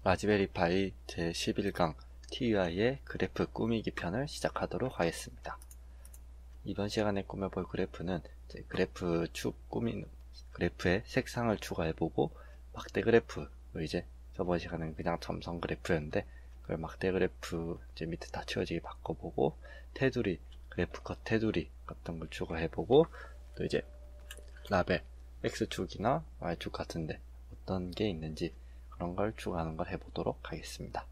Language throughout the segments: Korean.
라즈베리 파이 제11강 TUI의 그래프 꾸미기 편을 시작하도록 하겠습니다. 이번 시간에 꾸며볼 그래프는 그래프에 색상을 추가해보고 막대 그래프, 이제 저번 시간에는 그냥 점선 그래프였는데 그걸 막대 그래프 밑에 다 치워지게 바꿔보고 테두리, 그래프 컷 테두리 같은 걸 추가해보고 또 이제 라벨, X축이나 Y축 같은데 어떤 게 있는지 그런 걸 추가하는 걸 해보도록 하겠습니다.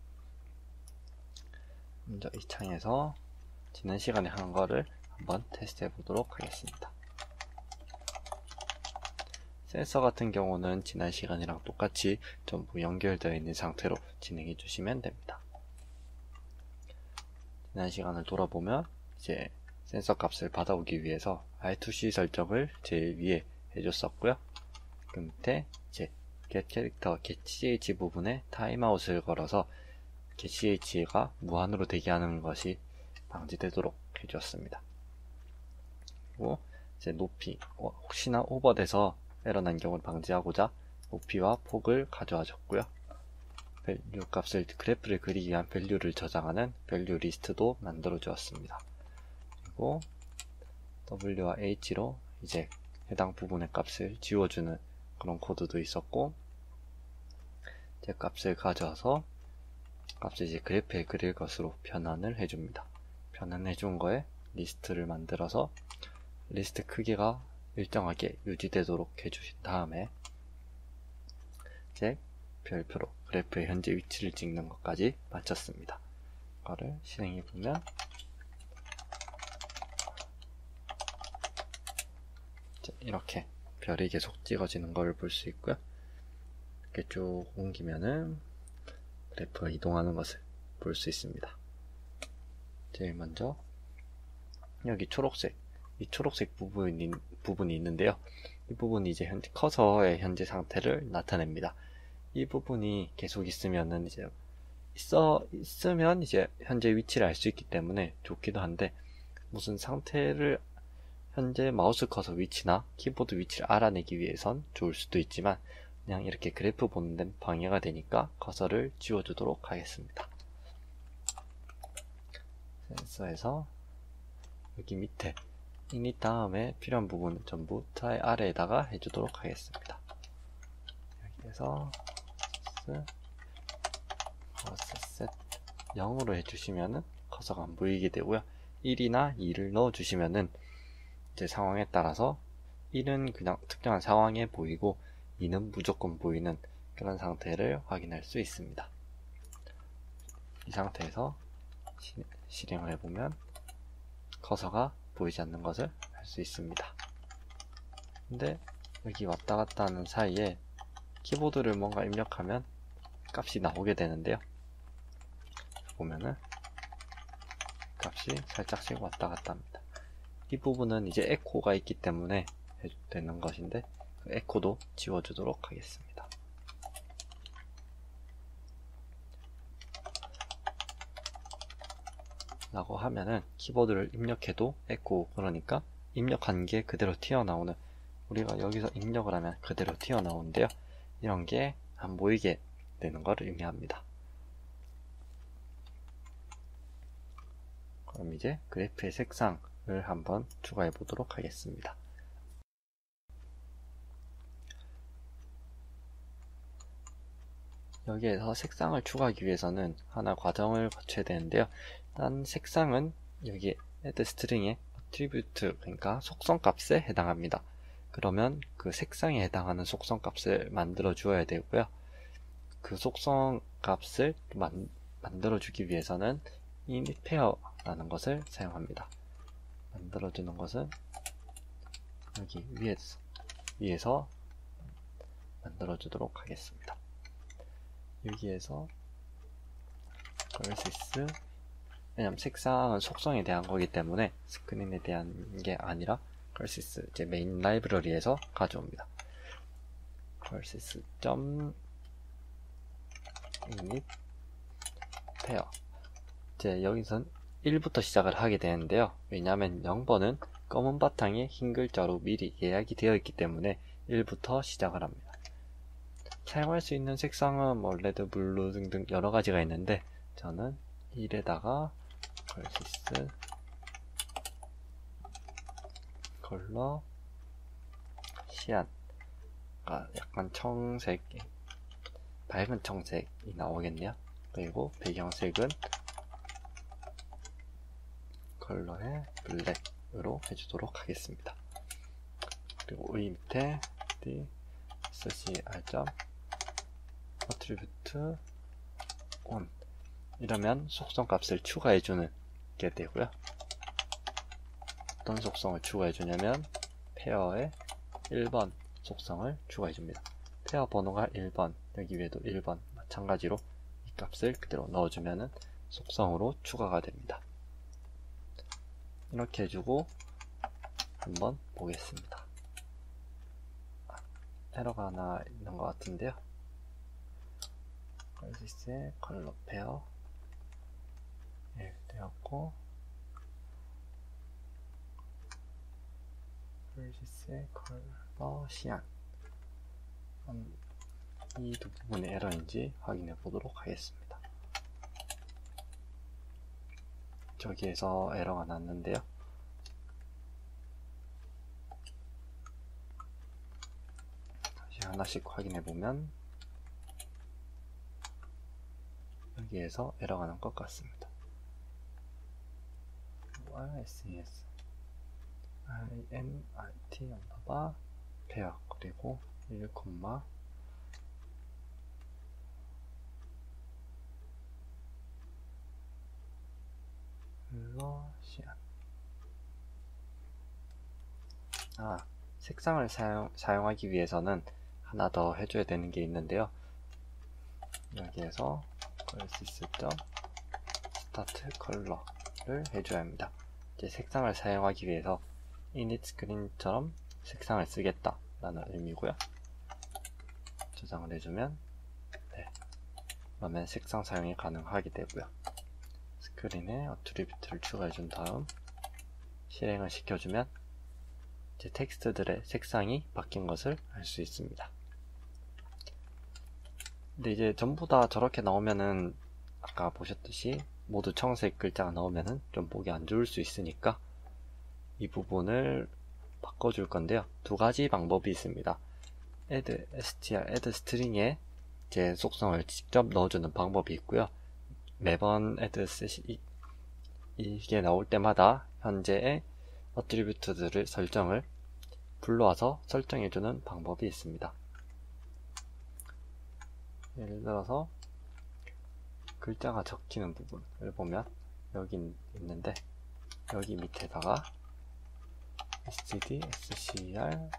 먼저 이 창에서 지난 시간에 한 거를 한번 테스트 해보도록 하겠습니다. 센서 같은 경우는 지난 시간이랑 똑같이 전부 연결되어 있는 상태로 진행해 주시면 됩니다. 지난 시간을 돌아보면 이제 센서 값을 받아오기 위해서 R2C 설정을 제일 위에 해줬었고요. 그 밑에 이제 getCharacter, getCH 부분에 타임아웃을 걸어서 getCH가 무한으로 대기하는 것이 방지되도록 해주었습니다. 그리고 이제 높이, 혹시나 오버돼서 에러 난 경우를 방지하고자 높이와 폭을 가져와 줬고요. 밸류 값을, 그래프를 그리기 위한 밸류를 저장하는 밸류 리스트도 만들어 주었습니다. 그리고 W와 H로 이제 해당 부분의 값을 지워주는 그런 코드도 있었고, 제 값을 가져와서 값을 이제 그래프에 그릴 것으로 변환을 해줍니다. 변환해준 거에 리스트를 만들어서 리스트 크기가 일정하게 유지되도록 해주신 다음에 이제 별표로 그래프의 현재 위치를 찍는 것까지 마쳤습니다. 그거를 실행해보면 이렇게 별이 계속 찍어지는 걸 볼 수 있고요. 이렇게 쭉 옮기면은 그래프가 이동하는 것을 볼 수 있습니다. 제일 먼저 여기 초록색, 이 초록색 부분이 있는데요. 이 부분이 이제 현재 커서의 현재 상태를 나타냅니다. 이 부분이 계속 있으면은 있으면 이제 현재 위치를 알 수 있기 때문에 좋기도 한데, 무슨 상태를 현재 마우스 커서 위치나 키보드 위치를 알아내기 위해선 좋을 수도 있지만 그냥 이렇게 그래프 보는 데 방해가 되니까 커서를 지워주도록 하겠습니다. 센서에서 여기 밑에 이닛 다음에 필요한 부분은 전부 트라이 아래에다가 해주도록 하겠습니다. 여기에서 셋 0으로 해주시면은 커서가 안 보이게 되고요. 1이나 2를 넣어주시면은 이제 상황에 따라서 1은 그냥 특정한 상황에 보이고 2는 무조건 보이는 그런 상태를 확인할 수 있습니다. 이 상태에서 실행을 해보면 커서가 보이지 않는 것을 알 수 있습니다. 근데 여기 왔다 갔다 하는 사이에 키보드를 뭔가 입력하면 값이 나오게 되는데요. 보면은 값이 살짝씩 왔다 갔다 합니다. 이 부분은 이제 에코가 있기 때문에 해도 되는 것인데 그 에코도 지워주도록 하겠습니다. 라고 하면은 키보드를 입력해도 에코, 그러니까 입력한 게 그대로 튀어나오는, 우리가 여기서 입력을 하면 그대로 튀어나오는데요. 이런 게 안 보이게 되는 것을 의미합니다. 그럼 이제 그래프의 색상을 한번 추가해 보도록 하겠습니다. 여기에서 색상을 추가하기 위해서는 하나 과정을 거쳐야 되는데요. 일단 색상은 여기 add string의 attribute, 그러니까 속성 값에 해당합니다. 그러면 그 색상에 해당하는 속성 값을 만들어 주어야 되고요. 그 속성 값을 만들어 주기 위해서는 init pair라는 것을 사용합니다. 만들어 주는 것은 여기 위에서 만들어 주도록 하겠습니다. 여기에서 걸시스, 왜냐면 색상은 속성에 대한 거기 때문에 스크린에 대한 게 아니라 걸시스 이제 메인 라이브러리에서 가져옵니다. 걸시스 init pair, 이제 여기선 1부터 시작을 하게 되는데요. 왜냐하면 0번은 검은 바탕에 흰 글자로 미리 예약이 되어 있기 때문에 1부터 시작을 합니다. 사용할 수 있는 색상은 뭐 레드, 블루 등등 여러 가지가 있는데 저는 1에다가 걸시스 컬러 시안, 약간 청색, 밝은 청색이 나오겠네요. 그리고 배경색은 컬러의 블랙으로 해주도록 하겠습니다. 그리고 이 밑에 scr. attribute on 이러면 속성 값을 추가해주는 게 되고요. 어떤 속성을 추가해주냐면 페어의 1번 속성을 추가해줍니다. 페어 번호가 1번, 여기 위에도 1번 마찬가지로 이 값을 그대로 넣어주면 속성으로 추가가 됩니다. 이렇게 해주고 한번 보겠습니다. 에러가 하나 있는 것 같은데요. 걸시스의 컬러 페어 되었고, 걸시스의 컬러 시안, 이 두 부분의 에러인지 확인해 보도록 하겠습니다. 저기에서 에러가 났는데요. 다시 하나씩 확인해 보면 여기에서 에러가 난 것 같습니다. ses inrt 언더바 페어 그리고 1, 러시안. 색상을 사용하기 위해서는 하나 더 해줘야 되는 게 있는데요. 여기에서 colors.start color를 해줘야 합니다. 이제 색상을 사용하기 위해서 init screen처럼 색상을 쓰겠다 라는 의미고요. 저장을 해주면 그러면 색상 사용이 가능하게 되고요. 스크린에 어트리뷰트를 추가해준 다음 실행을 시켜주면 이제 텍스트들의 색상이 바뀐 것을 알 수 있습니다. 근데 이제 전부 다 저렇게 나오면은 아까 보셨듯이 모두 청색 글자가 나오면은 좀 보기 안 좋을 수 있으니까 이 부분을 바꿔줄 건데요. 두 가지 방법이 있습니다. add str, add string에 제 속성을 직접 넣어주는 방법이 있고요. 매번 add 이게 나올 때마다 현재의 어트리뷰트들을 설정을 불러와서 설정해주는 방법이 있습니다. 예를 들어서 글자가 적히는 부분을 보면 여기 있는데 여기 밑에다가 std, scr,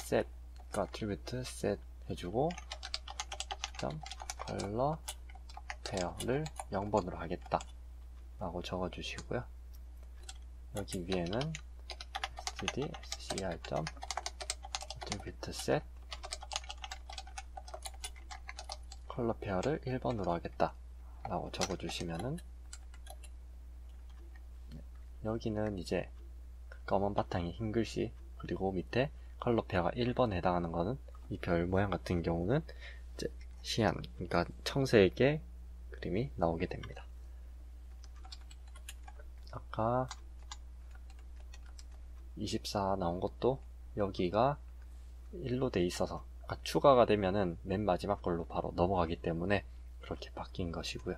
set, attribute set 해주고 color pair를 0번으로 하겠다 라고 적어주시고요. 여기 위에는 std, scr, attribute set 컬러 페어를 1번으로 하겠다 라고 적어주시면은 여기는 이제 검은 바탕에 흰 글씨 그리고 밑에 컬러 페어가 1번에 해당하는 거는 이 별 모양 같은 경우는 이제 시안, 그러니까 청색의 그림이 나오게 됩니다. 아까 24 나온 것도 여기가 1로 돼 있어서 추가가 되면은 맨 마지막 걸로 바로 넘어가기 때문에 그렇게 바뀐 것이고요.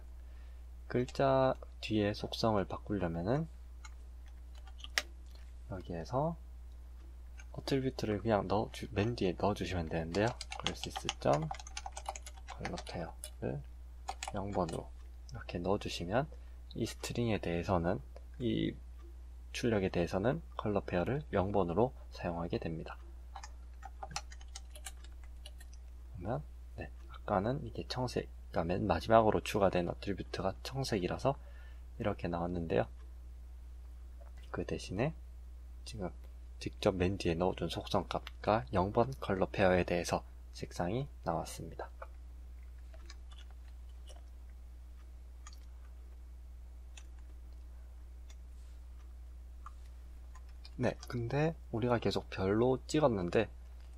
글자 뒤에 속성을 바꾸려면은 여기에서 어트리뷰트를 그냥 맨 뒤에 넣어주시면 되는데요. colors.colorpair를 0번으로 이렇게 넣어주시면 이 스트링에 대해서는 이 출력에 대해서는 컬러 페어를 0번으로 사용하게 됩니다. 그러면 아까는 이게 청색, 그러니까 맨 마지막으로 추가된 어트리뷰트가 청색이라서 이렇게 나왔는데요. 그 대신에 지금 직접 맨 뒤에 넣어준 속성 값과 0번 컬러 페어에 대해서 색상이 나왔습니다. 근데 우리가 계속 별로 찍었는데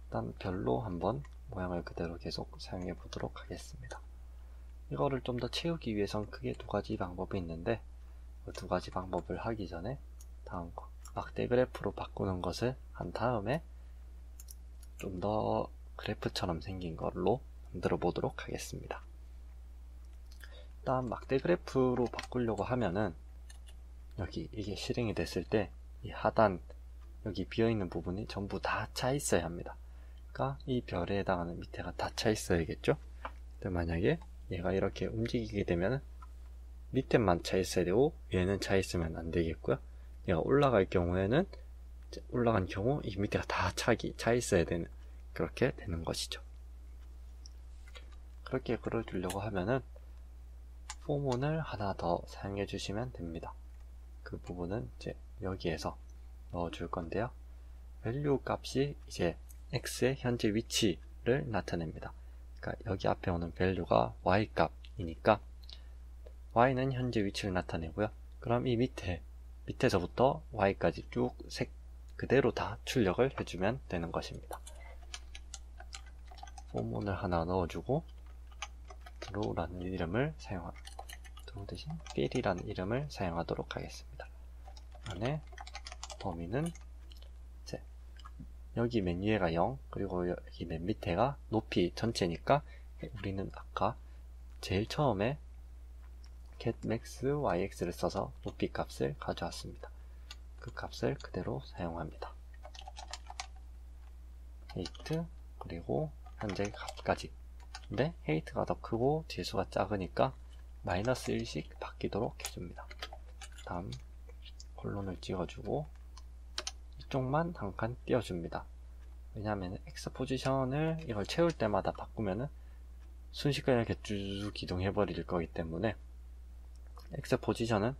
일단 별로 한번 모양을 그대로 계속 사용해 보도록 하겠습니다. 이거를 좀 더 채우기 위해선 크게 두 가지 방법이 있는데, 그 두 가지 방법을 하기 전에 다음 거 막대 그래프로 바꾸는 것을 한 다음에 좀 더 그래프처럼 생긴 걸로 만들어 보도록 하겠습니다. 일단 막대 그래프로 바꾸려고 하면은 여기 이게 실행이 됐을 때 이 하단 여기 비어있는 부분이 전부 다 차 있어야 합니다. 그러니까 이 별에 해당하는 밑에가 다 차 있어야겠죠. 근데 만약에 얘가 이렇게 움직이게 되면 밑에만 차 있어야 되고 위에는 차 있으면 안 되겠고요. 얘가 올라갈 경우에는 올라간 경우 이 밑에가 다 차 있어야 되는, 그렇게 되는 것이죠. 그렇게 그려주려고 하면은 포문을 하나 더 사용해 주시면 됩니다. 그 부분은 이제 여기에서 넣어 줄 건데요. value 값이 이제 x의 현재 위치를 나타냅니다. 그러니까 여기 앞에 오는 value가 y 값이니까 y는 현재 위치를 나타내고요. 그럼 이 밑에서부터 y까지 쭉 그대로 다 출력을 해주면 되는 것입니다. 포문을 하나 넣어주고 draw라는 이름을 draw 대신 fill이라는 이름을 사용하도록 하겠습니다. 안에 범위는 이제 여기 맨 위에가 0, 그리고 여기 맨 밑에가 높이 전체니까 우리는 아까 제일 처음에 getMax yx를 써서 높이 값을 가져왔습니다. 그 값을 그대로 사용합니다. height 그리고 현재 값까지. 근데 height가 더 크고 지수가 작으니까 마이너스 1씩 바뀌도록 해줍니다. 다음 콜론을 찍어주고 이쪽만 한 칸 띄워줍니다. 왜냐하면 x 포지션을 이걸 채울 때마다 바꾸면은 순식간에 이렇게 쭉 이동해 버릴 거기 때문에 x 포지션은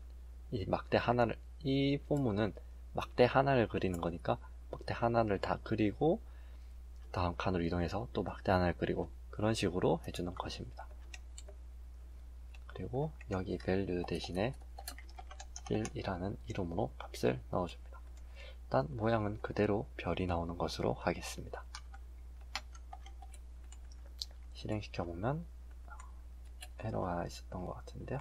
이 포문은 막대 하나를 그리는 거니까 막대 하나를 다 그리고 다음 칸으로 이동해서 또 막대 하나를 그리고 그런 식으로 해주는 것입니다. 그리고 여기 value 대신에 fill이라는 이름으로 값을 넣어줍니다. 일단 모양은 그대로 별이 나오는 것으로 하겠습니다. 실행시켜보면 에러가 있었던 것 같은데요.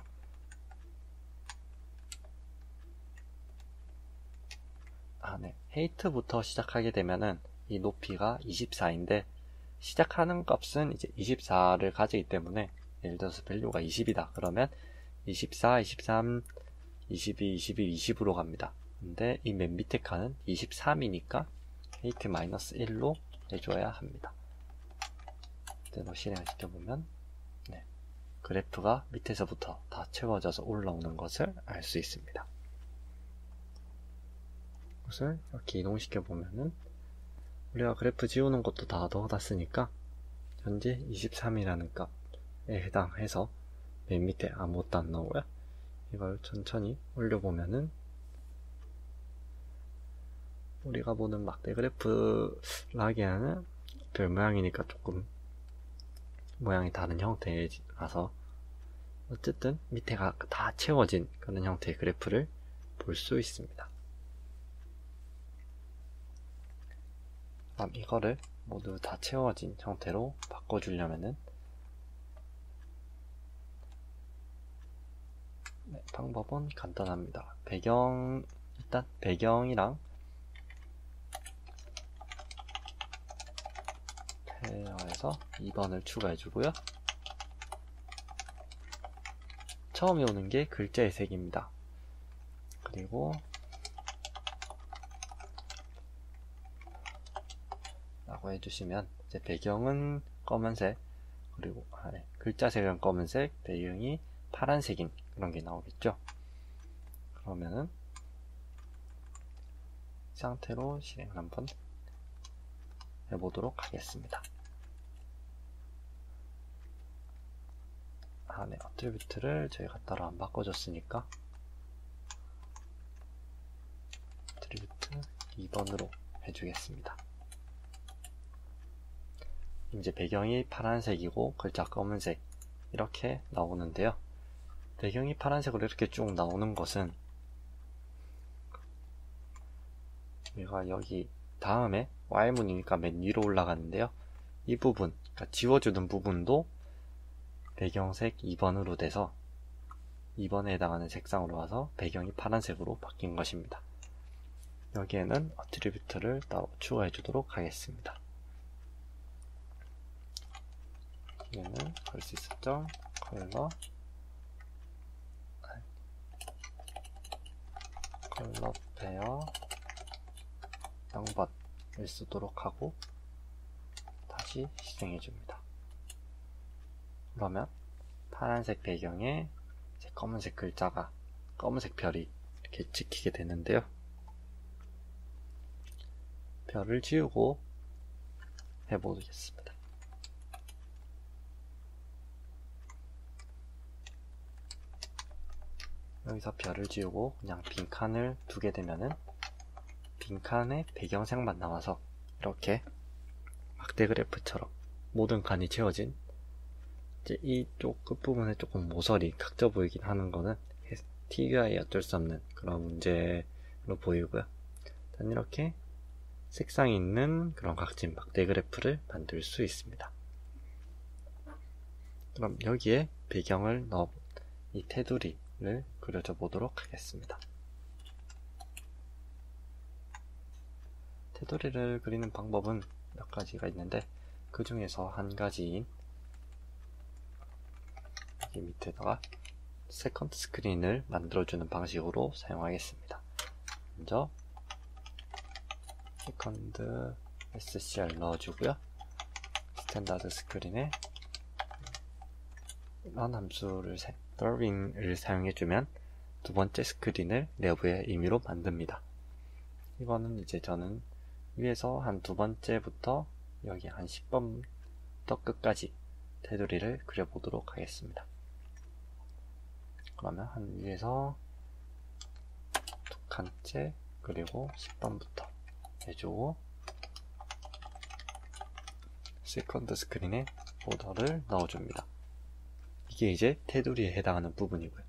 네. height부터 시작하게 되면은 이 높이가 24인데 시작하는 값은 이제 24를 가지기 때문에 예를 들어서 value가 20이다. 그러면 24, 23, 22, 21, 20으로 갑니다. 근데 이 맨 밑에 칸은 23이니까 height-1로 해줘야 합니다. 그대로 실행을 시켜보면 그래프가 밑에서부터 다 채워져서 올라오는 것을 알 수 있습니다. 이것을 이렇게 이동시켜 보면은 우리가 그래프 지우는 것도 다 넣어놨으니까 현재 23이라는 값에 해당해서 맨 밑에 아무것도 안 나오고요. 이걸 천천히 올려보면은 우리가 보는 막대 그래프라기에는 별 모양이니까 조금 모양이 다른 형태라서 어쨌든 밑에가 다 채워진 그런 형태의 그래프를 볼 수 있습니다. 그럼 이거를 모두 다 채워진 형태로 바꿔주려면은 방법은 간단합니다. 일단 배경이랑 페어에서 2번을 추가해주고요. 처음에 오는 게 글자의 색입니다. 그리고 라고 해주시면 이제 배경은 검은색, 그리고 글자 색은 검은색, 배경이 파란색인 그런 게 나오겠죠. 그러면은 이 상태로 실행을 한번 해보도록 하겠습니다. 어트리뷰트를 저희가 따로 안 바꿔줬으니까 어트리뷰트 2번으로 해주겠습니다. 이제 배경이 파란색이고 글자 검은색 이렇게 나오는데요. 배경이 파란색으로 이렇게 쭉 나오는 것은 우리가 여기 다음에 Y문이니까 맨 위로 올라가는데요. 이 부분, 그러니까 지워주는 부분도 배경색 2번으로 돼서 2번에 해당하는 색상으로 와서 배경이 파란색으로 바뀐 것입니다. 여기에는 어트리뷰트를 따로 추가해 주도록 하겠습니다. 얘는 걸 수 있었죠? 컬러 페어 0번을 쓰도록 하고 다시 실행해 줍니다. 그러면 파란색 배경에 이제 검은색 글자가, 검은색 별이 이렇게 찍히게 되는데요. 별을 지우고 해보겠습니다. 여기서 별을 지우고 그냥 빈칸을 두게 되면은 빈칸에 배경색만 나와서 이렇게 막대 그래프처럼 모든 칸이 채워진, 이제 이쪽 끝부분에 조금 모서리 각져 보이긴 하는 거는 TUI에 어쩔 수 없는 그런 문제로 보이고요. 일단 이렇게 색상이 있는 그런 각진 막대 그래프를 만들 수 있습니다. 그럼 여기에 배경을 넣어 이 테두리를 그려줘 보도록 하겠습니다. 테두리를 그리는 방법은 몇 가지가 있는데 그 중에서 한 가지인 여기 밑에다가 세컨드 스크린을 만들어주는 방식으로 사용하겠습니다. 먼저 세컨드 SCR 넣어주고요. 스탠다드 스크린에 이런 함수를 blurring을 사용해주면 두 번째 스크린을 내부의 임의로 만듭니다. 이거는 이제 저는 위에서 한 두 번째부터 여기 한 10번부터 끝까지 테두리를 그려보도록 하겠습니다. 그러면 한 위에서 두 칸째 그리고 10번부터 해주고 세컨드 스크린에 보더를 넣어줍니다. 이게 이제 테두리에 해당하는 부분이고요.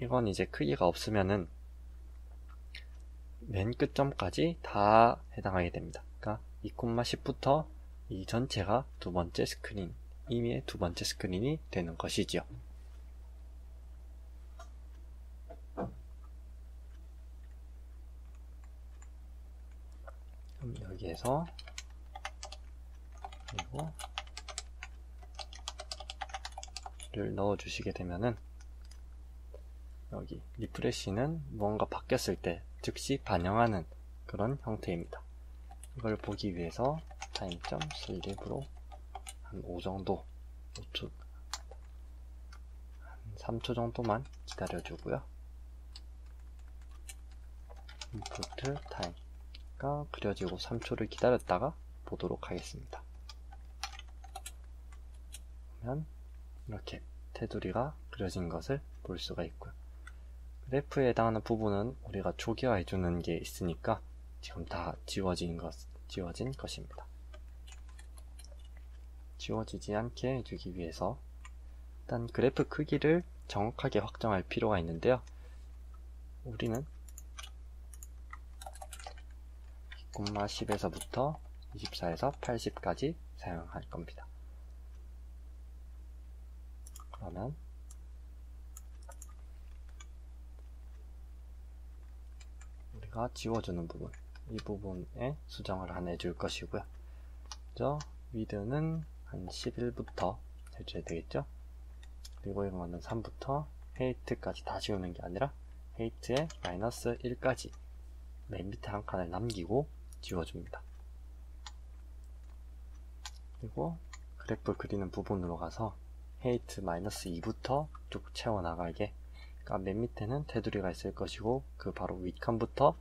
이건 이제 크기가 없으면은 맨 끝점까지 다 해당하게 됩니다. 그러니까 2,10부터 이 전체가 두 번째 스크린, 임의의 두 번째 스크린이 되는 것이지요. 그럼 여기에서 그리고 를 넣어 주시게 되면은 여기 리프레시는 무언가 바뀌었을 때 즉시 반영하는 그런 형태입니다. 이걸 보기 위해서 타임점 슬립으로 한 5 정도, 5초, 한 3초 정도만 기다려 주고요. 인풋 타임가 그려지고 3초를 기다렸다가 보도록 하겠습니다. 그러면 이렇게 테두리가 그려진 것을 볼 수가 있고요. 그래프에 해당하는 부분은 우리가 초기화해주는 게 있으니까 지금 다 지워진 것입니다. 지워지지 않게 해주기 위해서 일단 그래프 크기를 정확하게 확정할 필요가 있는데요. 우리는 10에서부터 24에서 80까지 사용할 겁니다. 그러면 우리가 지워주는 부분, 이 부분에 수정을 하나 해줄 것이고요. 먼저 위드는 한 11부터 해줘야 되겠죠. 그리고 이거는 3부터 헤이트까지 다 지우는 게 아니라 헤이트에 마이너스 1까지 맨 밑에 한 칸을 남기고 지워줍니다. 그리고 그래프 그리는 부분으로 가서 헤이트 마이너스 2부터 쭉 채워나가게, 그러니까 맨 밑에는 테두리가 있을 것이고 그 바로 윗칸부터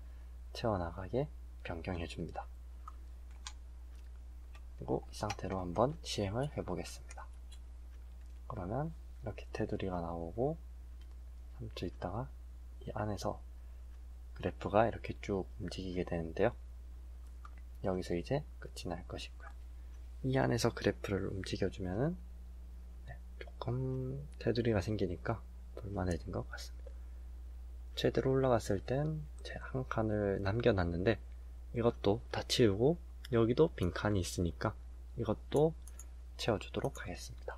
채워나가게 변경해 줍니다. 그리고 이 상태로 한번 시행을 해보겠습니다. 그러면 이렇게 테두리가 나오고 3초 있다가 이 안에서 그래프가 이렇게 쭉 움직이게 되는데요. 여기서 이제 끝이 날 것이고요. 이 안에서 그래프를 움직여주면은 조금 테두리가 생기니까 볼만해진 것 같습니다. 최대로 올라갔을 땐 한 칸을 남겨놨는데 이것도 다 치우고 여기도 빈칸이 있으니까 이것도 채워주도록 하겠습니다.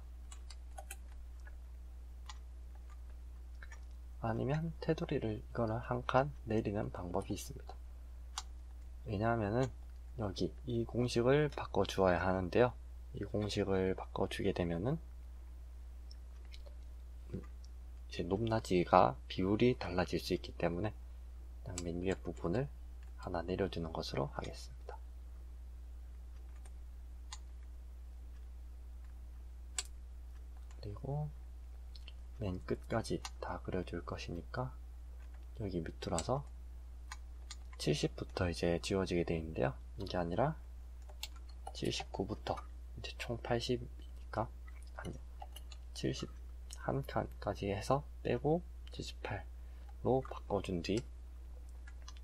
아니면 테두리를 이거를 한 칸 내리는 방법이 있습니다. 왜냐하면은 여기 이 공식을 바꿔주어야 하는데요. 이 공식을 바꿔주게 되면은 이제 높낮이가 비율이 달라질 수 있기 때문에 그냥 맨 위에 부분을 하나 내려주는 것으로 하겠습니다. 그리고 맨 끝까지 다 그려줄 것이니까 여기 밑으로 와서 70부터 이제 지워지게 되어 있는데요. 이게 아니라 79부터 이제 총 80이니까 70 한 칸까지 해서 빼고 78로 바꿔준 뒤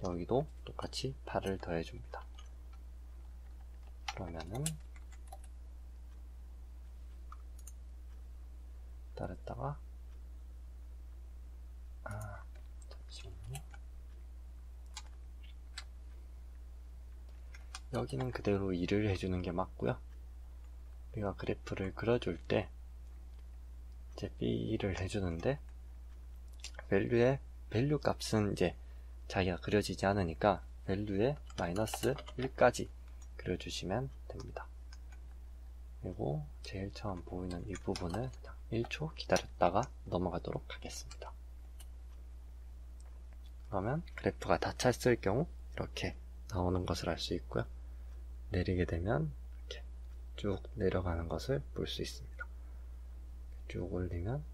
여기도 똑같이 8을 더해줍니다. 그러면은 따랐다가 잠시만요. 여기는 그대로 2를 해주는 게 맞고요. 우리가 그래프를 그려줄 때 이제 B를 해주는데 밸류 값은 이제 자기가 그려지지 않으니까 밸류에 마이너스 1까지 그려주시면 됩니다. 그리고 제일 처음 보이는 이 부분을 1초 기다렸다가 넘어가도록 하겠습니다. 그러면 그래프가 다 찼을 경우 이렇게 나오는 것을 알 수 있고요. 내리게 되면 이렇게 쭉 내려가는 것을 볼 수 있습니다. 쭉 올리면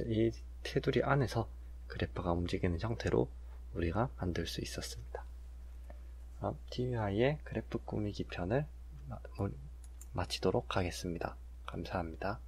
이 테두리 안에서 그래프가 움직이는 형태로 우리가 만들 수 있었습니다. 그럼 TUI의 그래프 꾸미기 편을 마치도록 하겠습니다. 감사합니다.